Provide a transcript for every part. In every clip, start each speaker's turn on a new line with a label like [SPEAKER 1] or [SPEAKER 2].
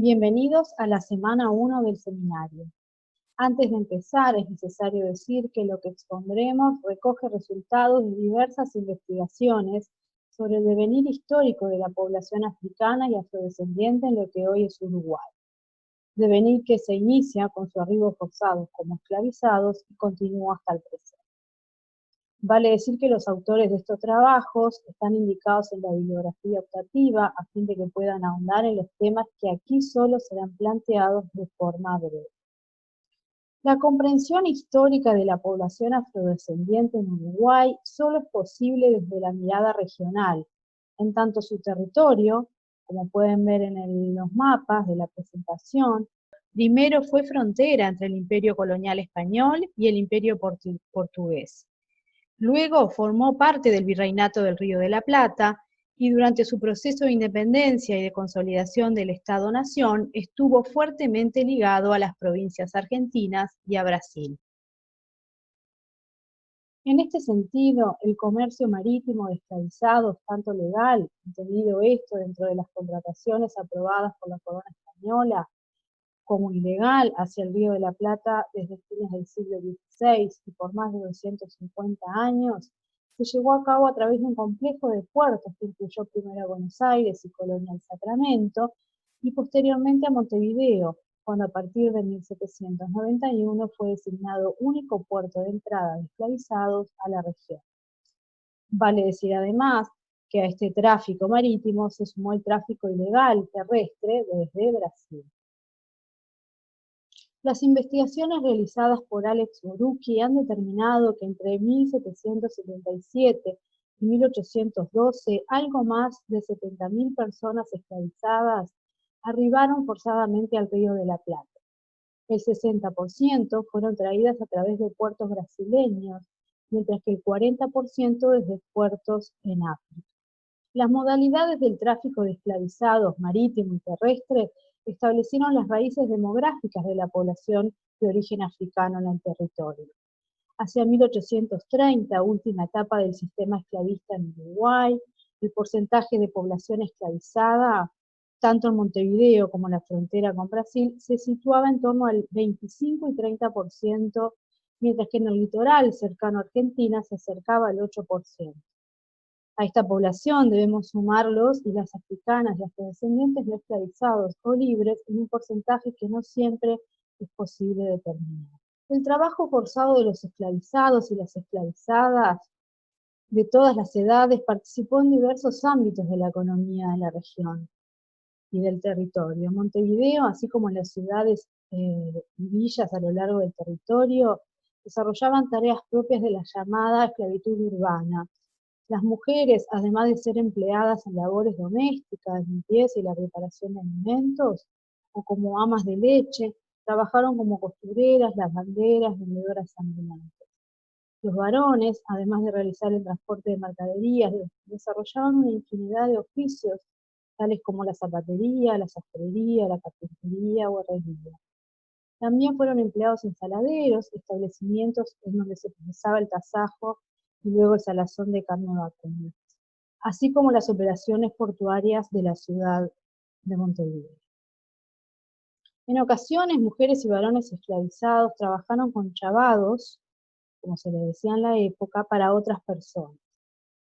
[SPEAKER 1] Bienvenidos a la semana 1 del seminario. Antes de empezar, es necesario decir que lo que expondremos recoge resultados de diversas investigaciones sobre el devenir histórico de la población africana y afrodescendiente en lo que hoy es Uruguay. Devenir que se inicia con su arribo forzados como esclavizados y continúa hasta el presente. Vale decir que los autores de estos trabajos están indicados en la bibliografía optativa a fin de que puedan ahondar en los temas que aquí solo serán planteados de forma breve. La comprensión histórica de la población afrodescendiente en Uruguay solo es posible desde la mirada regional, en tanto su territorio, como pueden ver en los mapas de la presentación, primero fue frontera entre el Imperio Colonial Español y el Imperio Portugués. Luego formó parte del Virreinato del Río de la Plata y durante su proceso de independencia y de consolidación del Estado-Nación estuvo fuertemente ligado a las provincias argentinas y a Brasil. En este sentido, el comercio marítimo de esclavizados, tanto legal, entendido esto dentro de las contrataciones aprobadas por la corona española, como ilegal hacia el Río de la Plata desde fines del siglo XVI y por más de 250 años, se llevó a cabo a través de un complejo de puertos que incluyó primero a Buenos Aires y Colonia del Sacramento, y posteriormente a Montevideo, cuando a partir de 1791 fue designado único puerto de entrada de esclavizados a la región. Vale decir además que a este tráfico marítimo se sumó el tráfico ilegal terrestre desde Brasil. Las investigaciones realizadas por Alex Borucki han determinado que entre 1777 y 1812 algo más de 70.000 personas esclavizadas arribaron forzadamente al Río de la Plata. El 60% fueron traídas a través de puertos brasileños, mientras que el 40% desde puertos en África. Las modalidades del tráfico de esclavizados marítimo y terrestre establecieron las raíces demográficas de la población de origen africano en el territorio. Hacia 1830, última etapa del sistema esclavista en Uruguay, el porcentaje de población esclavizada, tanto en Montevideo como en la frontera con Brasil, se situaba en torno al 25 y 30%, mientras que en el litoral cercano a Argentina se acercaba al 8%. A esta población debemos sumarlos y las africanas y afrodescendientes no esclavizados o libres en un porcentaje que no siempre es posible determinar. El trabajo forzado de los esclavizados y las esclavizadas de todas las edades participó en diversos ámbitos de la economía de la región y del territorio. Montevideo, así como en las ciudades y villas a lo largo del territorio, desarrollaban tareas propias de la llamada esclavitud urbana. Las mujeres, además de ser empleadas en labores domésticas, limpieza y la preparación de alimentos, o como amas de leche, trabajaron como costureras, lavanderas, vendedoras ambulantes. Los varones, además de realizar el transporte de mercaderías, desarrollaban una infinidad de oficios, tales como la zapatería, la sastrería, la carpintería o herrería. También fueron empleados en saladeros, establecimientos en donde se procesaba el tasajo y luego el salazón de carne vacuna, así como las operaciones portuarias de la ciudad de Montevideo. En ocasiones, mujeres y varones esclavizados trabajaron con chavados, como se les decía en la época, para otras personas,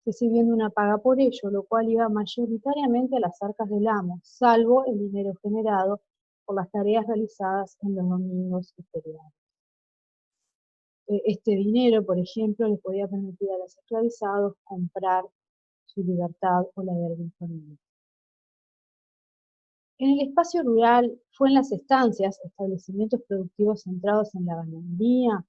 [SPEAKER 1] recibiendo una paga por ello, lo cual iba mayoritariamente a las arcas del amo, salvo el dinero generado por las tareas realizadas en los domingos y feriados. Este dinero, por ejemplo, les podía permitir a los esclavizados comprar su libertad o la de algún familiar. En el espacio rural fue en las estancias, establecimientos productivos centrados en la ganadería,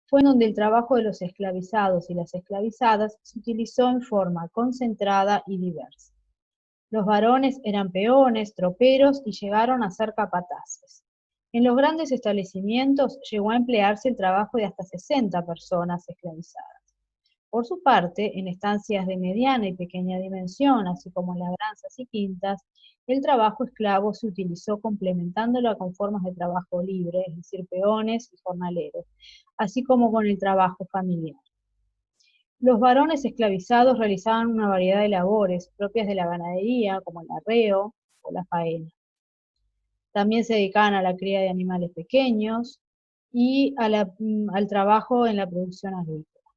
[SPEAKER 1] fue en donde el trabajo de los esclavizados y las esclavizadas se utilizó en forma concentrada y diversa. Los varones eran peones, troperos y llegaron a ser capataces. En los grandes establecimientos llegó a emplearse el trabajo de hasta 60 personas esclavizadas. Por su parte, en estancias de mediana y pequeña dimensión, así como en labranzas y quintas, el trabajo esclavo se utilizó complementándolo con formas de trabajo libre, es decir, peones y jornaleros, así como con el trabajo familiar. Los varones esclavizados realizaban una variedad de labores propias de la ganadería, como el arreo o la faena. También se dedicaban a la cría de animales pequeños y al trabajo en la producción agrícola.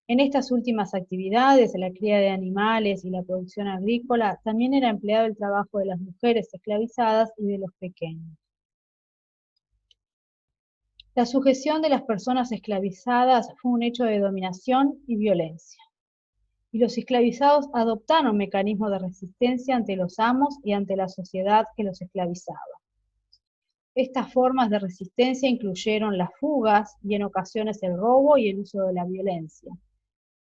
[SPEAKER 1] En estas últimas actividades, la cría de animales y la producción agrícola, también era empleado el trabajo de las mujeres esclavizadas y de los pequeños. La sujeción de las personas esclavizadas fue un hecho de dominación y violencia, y los esclavizados adoptaron mecanismos de resistencia ante los amos y ante la sociedad que los esclavizaba. Estas formas de resistencia incluyeron las fugas y en ocasiones el robo y el uso de la violencia,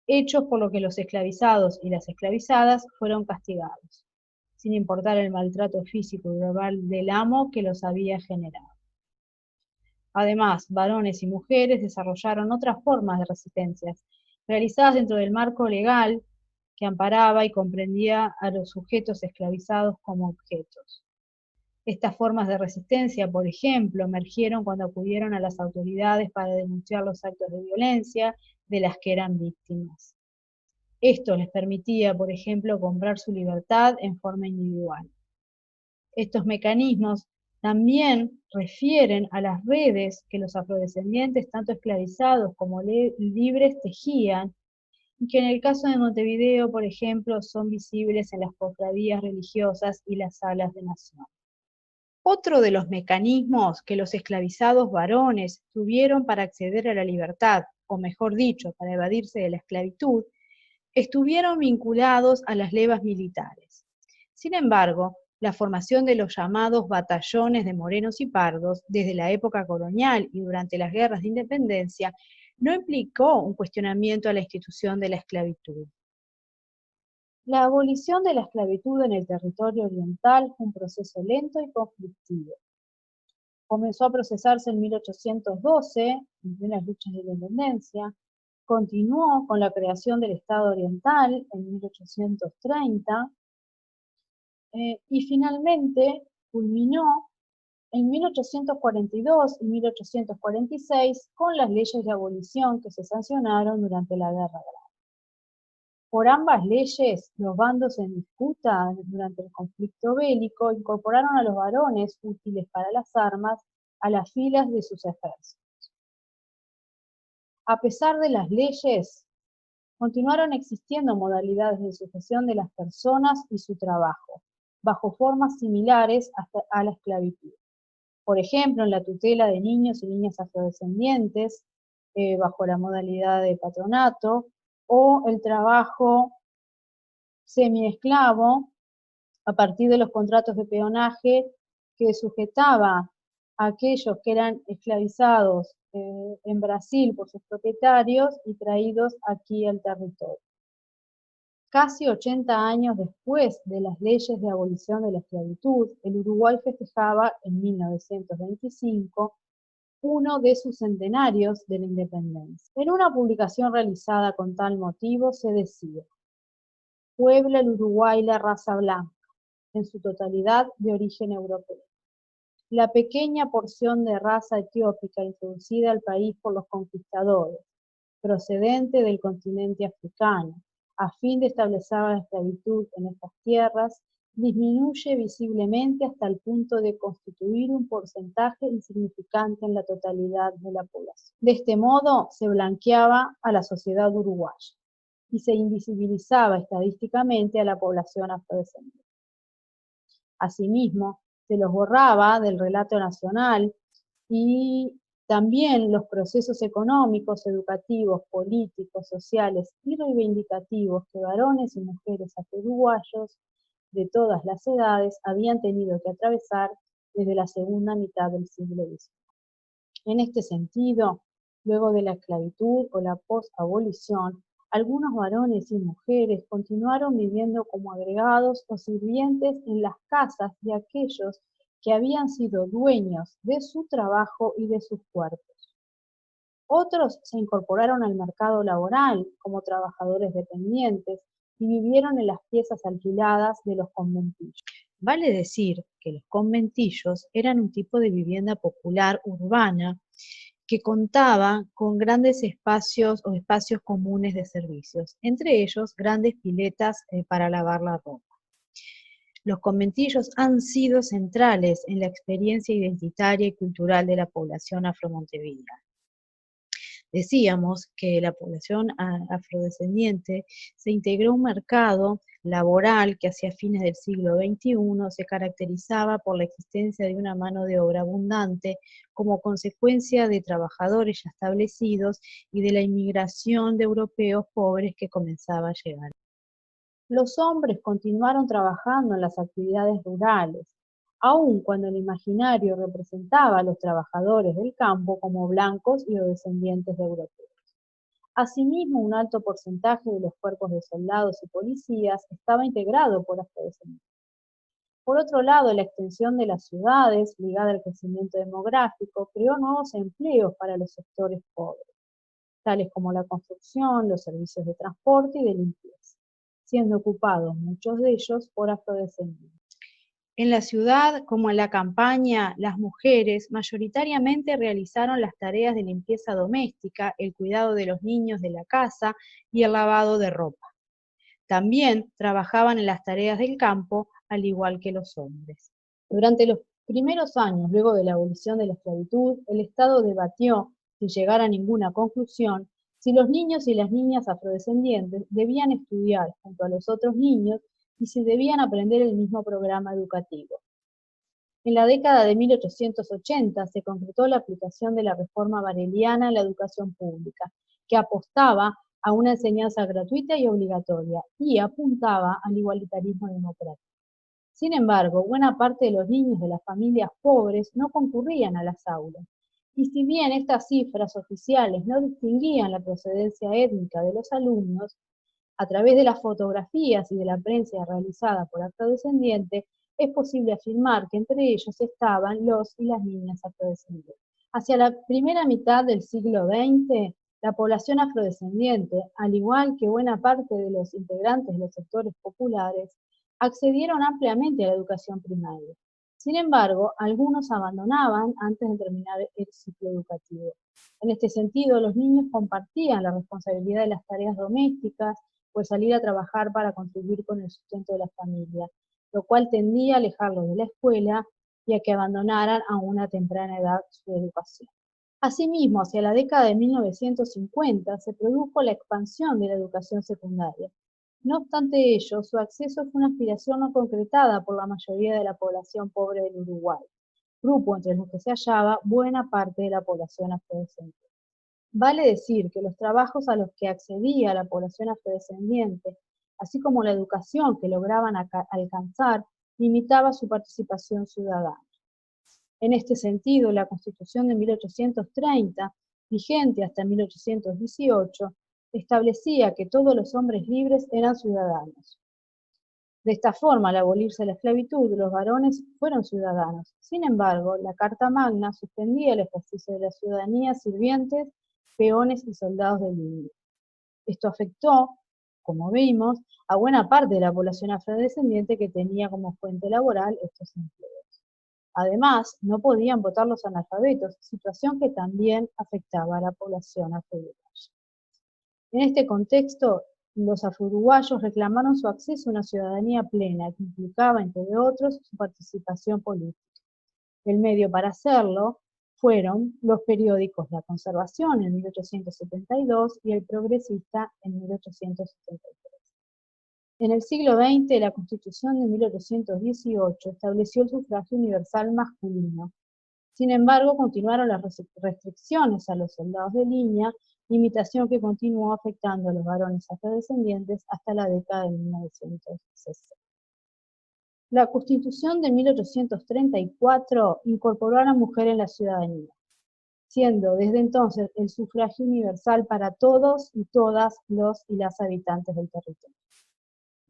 [SPEAKER 1] hechos por los que los esclavizados y las esclavizadas fueron castigados, sin importar el maltrato físico y verbal del amo que los había generado. Además, varones y mujeres desarrollaron otras formas de resistencia, realizadas dentro del marco legal que amparaba y comprendía a los sujetos esclavizados como objetos. Estas formas de resistencia, por ejemplo, emergieron cuando acudieron a las autoridades para denunciar los actos de violencia de las que eran víctimas. Esto les permitía, por ejemplo, comprar su libertad en forma individual. Estos mecanismos también refieren a las redes que los afrodescendientes, tanto esclavizados como libres, tejían, y que en el caso de Montevideo, por ejemplo, son visibles en las cofradías religiosas y las salas de nación. Otro de los mecanismos que los esclavizados varones tuvieron para acceder a la libertad, o mejor dicho, para evadirse de la esclavitud, estuvieron vinculados a las levas militares. Sin embargo, la formación de los llamados batallones de morenos y pardos desde la época colonial y durante las guerras de independencia no implicó un cuestionamiento a la institución de la esclavitud. La abolición de la esclavitud en el territorio oriental fue un proceso lento y conflictivo. Comenzó a procesarse en 1812, en plenas luchas de la independencia, continuó con la creación del Estado Oriental en 1830 y finalmente culminó en 1842 y 1846 con las leyes de abolición que se sancionaron durante la Guerra Grande. Por ambas leyes, los bandos en disputa durante el conflicto bélico incorporaron a los varones útiles para las armas a las filas de sus ejércitos. A pesar de las leyes, continuaron existiendo modalidades de sujeción de las personas y su trabajo, bajo formas similares a la esclavitud. Por ejemplo, en la tutela de niños y niñas afrodescendientes, bajo la modalidad de patronato, o el trabajo semiesclavo a partir de los contratos de peonaje que sujetaba a aquellos que eran esclavizados en Brasil por sus propietarios y traídos aquí al territorio. Casi 80 años después de las leyes de abolición de la esclavitud, el Uruguay festejaba en 1925 uno de sus centenarios de la independencia. En una publicación realizada con tal motivo se decía: puebla el Uruguay la raza blanca, en su totalidad de origen europeo. La pequeña porción de raza etiópica introducida al país por los conquistadores, procedente del continente africano, a fin de establecer la esclavitud en estas tierras, disminuye visiblemente hasta el punto de constituir un porcentaje insignificante en la totalidad de la población. De este modo se blanqueaba a la sociedad uruguaya y se invisibilizaba estadísticamente a la población afrodescendiente. Asimismo, se los borraba del relato nacional y también los procesos económicos, educativos, políticos, sociales y reivindicativos que varones y mujeres afro-uruguayos de todas las edades habían tenido que atravesar desde la segunda mitad del siglo XIX. En este sentido, luego de la esclavitud o la post-abolición, algunos varones y mujeres continuaron viviendo como agregados o sirvientes en las casas de aquellos que habían sido dueños de su trabajo y de sus cuerpos. Otros se incorporaron al mercado laboral como trabajadores dependientes y vivieron en las piezas alquiladas de los conventillos. Vale decir que los conventillos eran un tipo de vivienda popular urbana que contaba con grandes espacios o espacios comunes de servicios, entre ellos grandes piletas para lavar la ropa. Los conventillos han sido centrales en la experiencia identitaria y cultural de la población afromontevideana. Decíamos que la población afrodescendiente se integró a un mercado laboral que hacia fines del siglo XXI se caracterizaba por la existencia de una mano de obra abundante como consecuencia de trabajadores ya establecidos y de la inmigración de europeos pobres que comenzaba a llegar. Los hombres continuaron trabajando en las actividades rurales, aun cuando el imaginario representaba a los trabajadores del campo como blancos y o descendientes de europeos. Asimismo, un alto porcentaje de los cuerpos de soldados y policías estaba integrado por afrodescendientes. Por otro lado, la extensión de las ciudades, ligada al crecimiento demográfico, creó nuevos empleos para los sectores pobres, tales como la construcción, los servicios de transporte y de limpieza, siendo ocupados muchos de ellos por afrodescendientes. En la ciudad, como en la campaña, las mujeres mayoritariamente realizaron las tareas de limpieza doméstica, el cuidado de los niños de la casa y el lavado de ropa. También trabajaban en las tareas del campo, al igual que los hombres. Durante los primeros años, luego de la abolición de la esclavitud, el Estado debatió, sin llegar a ninguna conclusión, si los niños y las niñas afrodescendientes debían estudiar junto a los otros niños y si debían aprender el mismo programa educativo. En la década de 1880 se concretó la aplicación de la reforma bareliana en la educación pública, que apostaba a una enseñanza gratuita y obligatoria y apuntaba al igualitarismo democrático. Sin embargo, buena parte de los niños de las familias pobres no concurrían a las aulas, y si bien estas cifras oficiales no distinguían la procedencia étnica de los alumnos, a través de las fotografías y de la prensa realizada por afrodescendientes, es posible afirmar que entre ellos estaban los y las niñas afrodescendientes. Hacia la primera mitad del siglo XX, la población afrodescendiente, al igual que buena parte de los integrantes de los sectores populares, accedieron ampliamente a la educación primaria. Sin embargo, algunos abandonaban antes de terminar el ciclo educativo. En este sentido, los niños compartían la responsabilidad de las tareas domésticas, pues salir a trabajar para contribuir con el sustento de la familia, lo cual tendía a alejarlos de la escuela y a que abandonaran a una temprana edad su educación. Asimismo, hacia la década de 1950 se produjo la expansión de la educación secundaria. No obstante ello, su acceso fue una aspiración no concretada por la mayoría de la población pobre del Uruguay, grupo entre los que se hallaba buena parte de la población afrodescendiente. Vale decir que los trabajos a los que accedía la población afrodescendiente, así como la educación que lograban alcanzar, limitaba su participación ciudadana. En este sentido, la Constitución de 1830, vigente hasta 1818, establecía que todos los hombres libres eran ciudadanos. De esta forma, al abolirse la esclavitud, los varones fueron ciudadanos. Sin embargo, la Carta Magna suspendía el ejercicio de la ciudadanía a sirvientes, peones y soldados de línea. Esto afectó, como vimos, a buena parte de la población afrodescendiente que tenía como fuente laboral estos empleos. Además, no podían votar los analfabetos, situación que también afectaba a la población afro-uruguaya. En este contexto, los afro-uruguayos reclamaron su acceso a una ciudadanía plena, que implicaba, entre otros, su participación política. El medio para hacerlo fueron los periódicos La Conservación en 1872 y El Progresista en 1873. En el siglo XX, la Constitución de 1818 estableció el sufragio universal masculino. Sin embargo, continuaron las restricciones a los soldados de línea, limitación que continuó afectando a los varones afrodescendientes hasta la década de 1960. La Constitución de 1834 incorporó a la mujer en la ciudadanía, siendo desde entonces el sufragio universal para todos y todas los y las habitantes del territorio.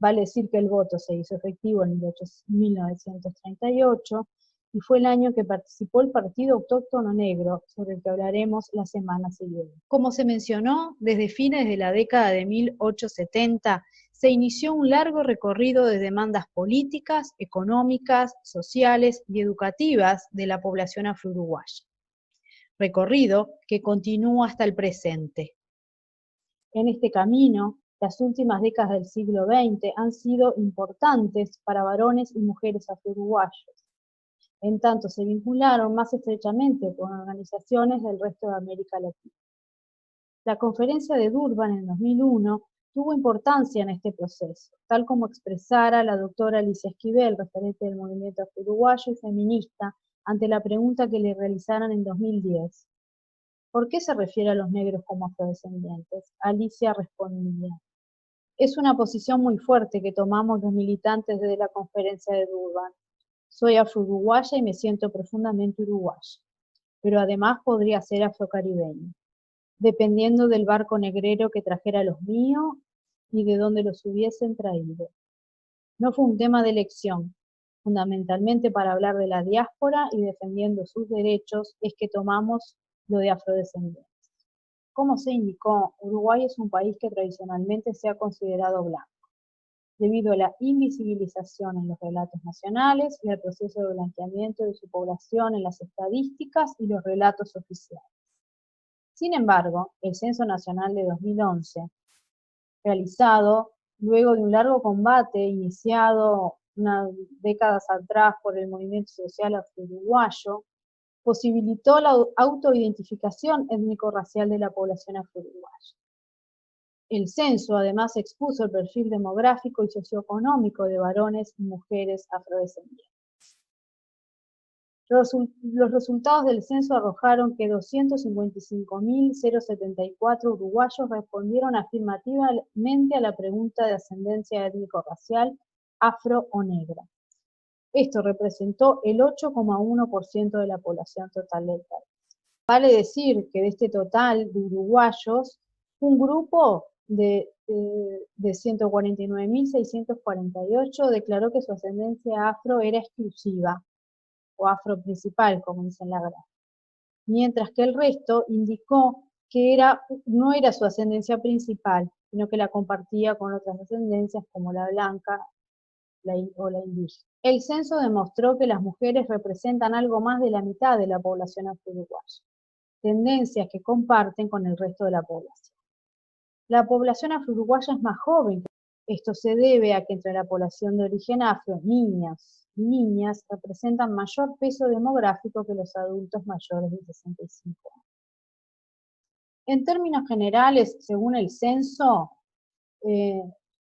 [SPEAKER 1] Vale decir que el voto se hizo efectivo en 1938 y fue el año que participó el Partido Autóctono Negro, sobre el que hablaremos la semana siguiente. Como se mencionó, desde fines de la década de 1870 se inició un largo recorrido de demandas políticas, económicas, sociales y educativas de la población afro-uruguaya. Recorrido que continúa hasta el presente. En este camino, Las últimas décadas del siglo XX han sido importantes para varones y mujeres afro-uruguayos, en tanto se vincularon más estrechamente con organizaciones del resto de América Latina. La Conferencia de Durban en 2001 tuvo importancia en este proceso, tal como expresara la doctora Alicia Esquivel, referente del movimiento afro-uruguayo y feminista, ante la pregunta que le realizaron en 2010. ¿Por qué se refiere a los negros como afrodescendientes? Alicia respondía: es una posición muy fuerte que tomamos los militantes desde la Conferencia de Durban. Soy afro-uruguaya y me siento profundamente uruguaya, pero además podría ser afrocaribeña, dependiendo del barco negrero que trajera los míos y de dónde los hubiesen traído. No fue un tema de elección, fundamentalmente para hablar de la diáspora y defendiendo sus derechos es que tomamos lo de afrodescendientes. Como se indicó, Uruguay es un país que tradicionalmente se ha considerado blanco, debido a la invisibilización en los relatos nacionales y al proceso de blanqueamiento de su población en las estadísticas y los relatos oficiales. Sin embargo, el Censo Nacional de 2011, realizado luego de un largo combate iniciado unas décadas atrás por el movimiento social afro-uruguayo, posibilitó la autoidentificación étnico-racial de la población afro-uruguaya. El censo además expuso el perfil demográfico y socioeconómico de varones y mujeres afrodescendientes. Los resultados del censo arrojaron que 255.074 uruguayos respondieron afirmativamente a la pregunta de ascendencia étnico-racial afro o negra. Esto representó el 8,1% de la población total del país. Vale decir que de este total de uruguayos, un grupo de 149.648 declaró que su ascendencia afro era exclusiva, o afro principal, como dicen la gráfica, mientras que el resto indicó que no era su ascendencia principal, sino que la compartía con otras ascendencias como la blanca o la indígena. El censo demostró que las mujeres representan algo más de la mitad de la población afro-uruguaya, tendencias que comparten con el resto de la población. La población afro-uruguaya es más joven. Esto se debe a que entre la población de origen afro, niñas y niñas representan mayor peso demográfico que los adultos mayores de 65 años. En términos generales, según el censo,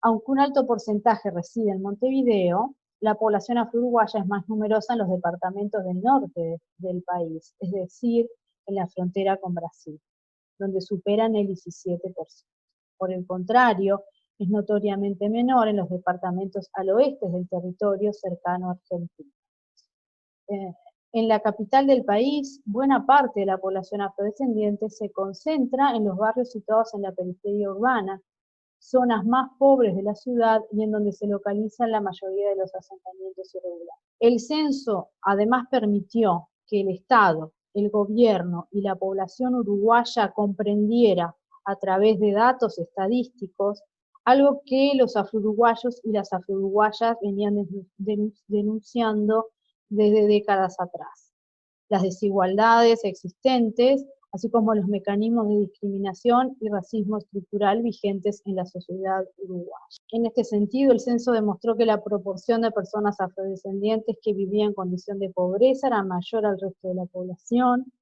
[SPEAKER 1] aunque un alto porcentaje reside en Montevideo, la población afro-uruguaya es más numerosa en los departamentos del norte del país, es decir, en la frontera con Brasil, donde superan el 17%. Por el contrario, es notoriamente menor en los departamentos al oeste del territorio cercano a Argentina. En la capital del país, buena parte de la población afrodescendiente se concentra en los barrios situados en la periferia urbana, zonas más pobres de la ciudad y en donde se localizan la mayoría de los asentamientos irregulares. El censo además permitió que el Estado, el gobierno y la población uruguaya comprendiera a través de datos estadísticos algo que los afro-uruguayos y las afro-uruguayas venían denunciando desde décadas atrás. Las desigualdades existentes, así como los mecanismos de discriminación y racismo estructural vigentes en la sociedad uruguaya. En este sentido, el censo demostró que la proporción de personas afrodescendientes que vivían en condición de pobreza era mayor al resto de la población.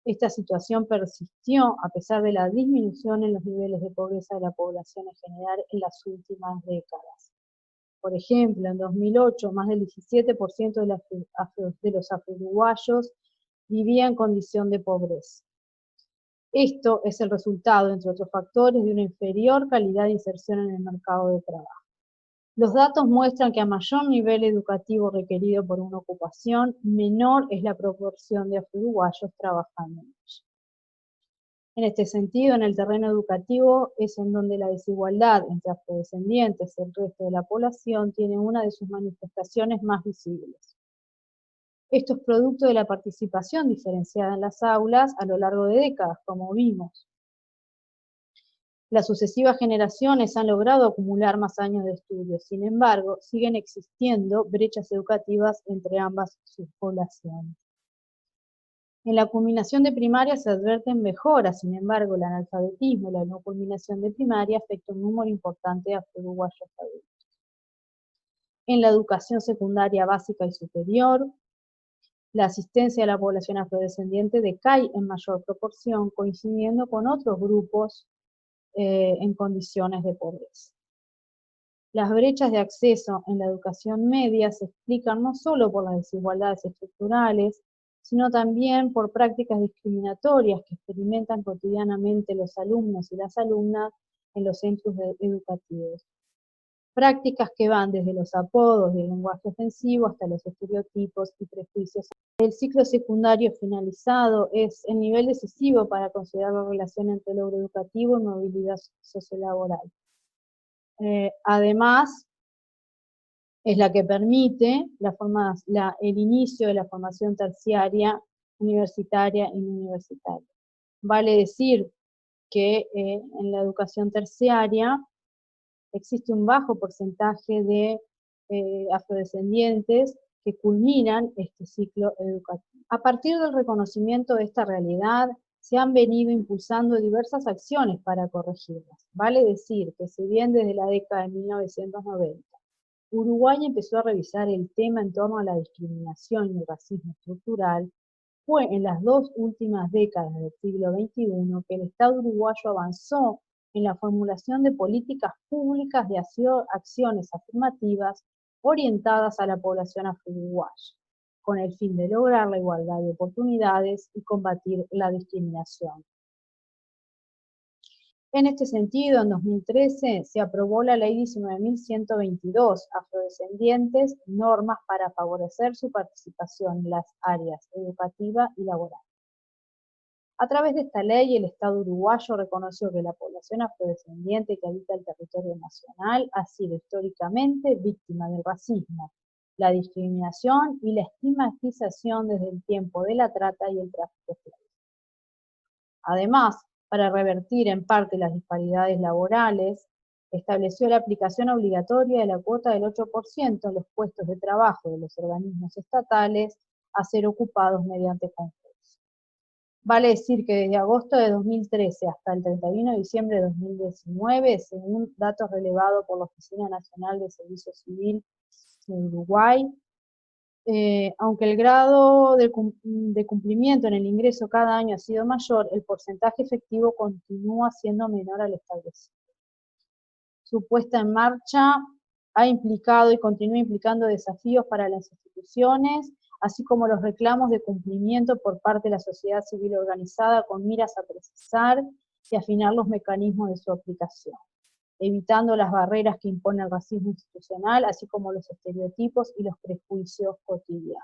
[SPEAKER 1] Esta situación persistió a pesar de la disminución en los niveles de pobreza de la población en general en las últimas décadas. Por ejemplo, en 2008, más del 17% de los afro-uruguayos vivía en condición de pobreza. Esto es el resultado, entre otros factores, de una inferior calidad de inserción en el mercado de trabajo. Los datos muestran que a mayor nivel educativo requerido por una ocupación, menor es la proporción de afro-uruguayos trabajando en ella. En este sentido, en el terreno educativo es en donde la desigualdad entre afrodescendientes y el resto de la población tiene una de sus manifestaciones más visibles. Esto es producto de la participación diferenciada en las aulas a lo largo de décadas, como vimos. Las sucesivas generaciones han logrado acumular más años de estudio, sin embargo, siguen existiendo brechas educativas entre ambas subpoblaciones. En la culminación de primaria se advierten mejoras, sin embargo, el analfabetismo y la no culminación de primaria afecta un número importante de afro-uruguayos adultos. En la educación secundaria básica y superior, la asistencia a la población afrodescendiente decae en mayor proporción, coincidiendo con otros grupos en condiciones de pobreza. Las brechas de acceso en la educación media se explican no solo por las desigualdades estructurales, sino también por prácticas discriminatorias que experimentan cotidianamente los alumnos y las alumnas en los centros educativos. Prácticas que van desde los apodos y el lenguaje ofensivo hasta los estereotipos y prejuicios. El ciclo secundario finalizado es el nivel decisivo para considerar la relación entre logro educativo y movilidad sociolaboral. Además, es la que permite el inicio de la formación terciaria, universitaria y no universitaria. Vale decir que en la educación terciaria existe un bajo porcentaje de afrodescendientes que culminan este ciclo educativo. A partir del reconocimiento de esta realidad, se han venido impulsando diversas acciones para corregirlas. Vale decir que si bien desde la década de 1990 Uruguay empezó a revisar el tema en torno a la discriminación y el racismo estructural, fue en las dos últimas décadas del siglo XXI que el Estado uruguayo avanzó en la formulación de políticas públicas de acciones afirmativas orientadas a la población afro-uruguaya, con el fin de lograr la igualdad de oportunidades y combatir la discriminación. En este sentido, en 2013 se aprobó la Ley 19.122, Afrodescendientes, normas para favorecer su participación en las áreas educativa y laboral. A través de esta ley, el Estado uruguayo reconoció que la población afrodescendiente que habita el territorio nacional ha sido históricamente víctima del racismo, la discriminación y la estigmatización desde el tiempo de la trata y el tráfico esclavo. Además, para revertir en parte las disparidades laborales, estableció la aplicación obligatoria de la cuota del 8% en los puestos de trabajo de los organismos estatales a ser ocupados mediante concurso. Vale decir que desde agosto de 2013 hasta el 31 de diciembre de 2019, según datos relevados por la Oficina Nacional de Servicio Civil de Uruguay, aunque el grado de cumplimiento en el ingreso cada año ha sido mayor, el porcentaje efectivo continúa siendo menor al establecido. Su puesta en marcha ha implicado y continúa implicando desafíos para las instituciones, así como los reclamos de cumplimiento por parte de la sociedad civil organizada con miras a precisar y afinar los mecanismos de su aplicación, evitando las barreras que impone el racismo institucional, así como los estereotipos y los prejuicios cotidianos.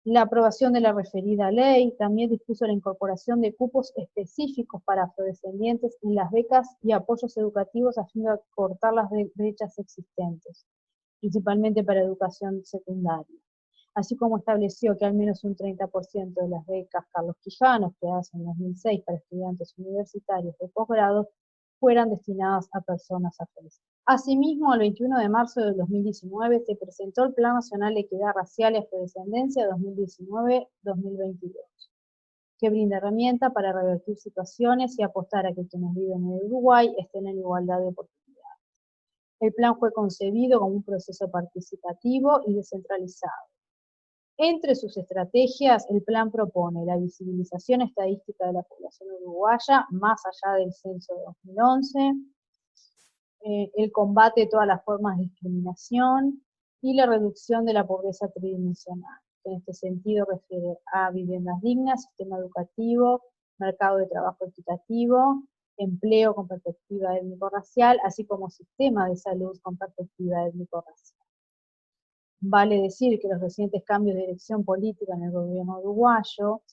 [SPEAKER 1] La aprobación de la referida ley también dispuso la incorporación de cupos específicos para afrodescendientes en las becas y apoyos educativos a fin de acortar las brechas existentes, principalmente para educación secundaria, así como estableció que al menos un 30% de las becas Carlos Quijano, creadas en 2006 para estudiantes universitarios de posgrado, fueran destinadas a personas afrodescendientes. Asimismo, el 21 de marzo de 2019 se presentó el Plan Nacional de Equidad Racial y Afrodescendencia 2019-2022, que brinda herramientas para revertir situaciones y apostar a que quienes viven en Uruguay estén en igualdad de oportunidades. El plan fue concebido como un proceso participativo y descentralizado. Entre sus estrategias, el plan propone la visibilización estadística de la población uruguaya, más allá del censo de 2011, el combate de todas las formas de discriminación y la reducción de la pobreza tridimensional. En este sentido refiere a viviendas dignas, sistema educativo, mercado de trabajo equitativo, empleo con perspectiva étnico-racial, así como sistema de salud con perspectiva étnico-racial. Vale decir que los recientes cambios de dirección política en el gobierno uruguayo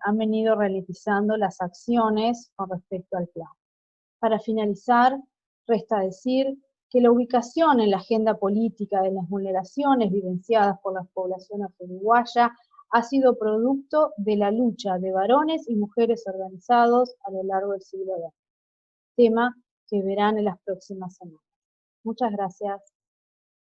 [SPEAKER 1] han venido realizando las acciones con respecto al plan. Para finalizar, resta decir que la ubicación en la agenda política de las vulneraciones vivenciadas por la población afro-uruguaya ha sido producto de la lucha de varones y mujeres organizados a lo largo del siglo XX, tema que verán en las próximas semanas. Muchas gracias.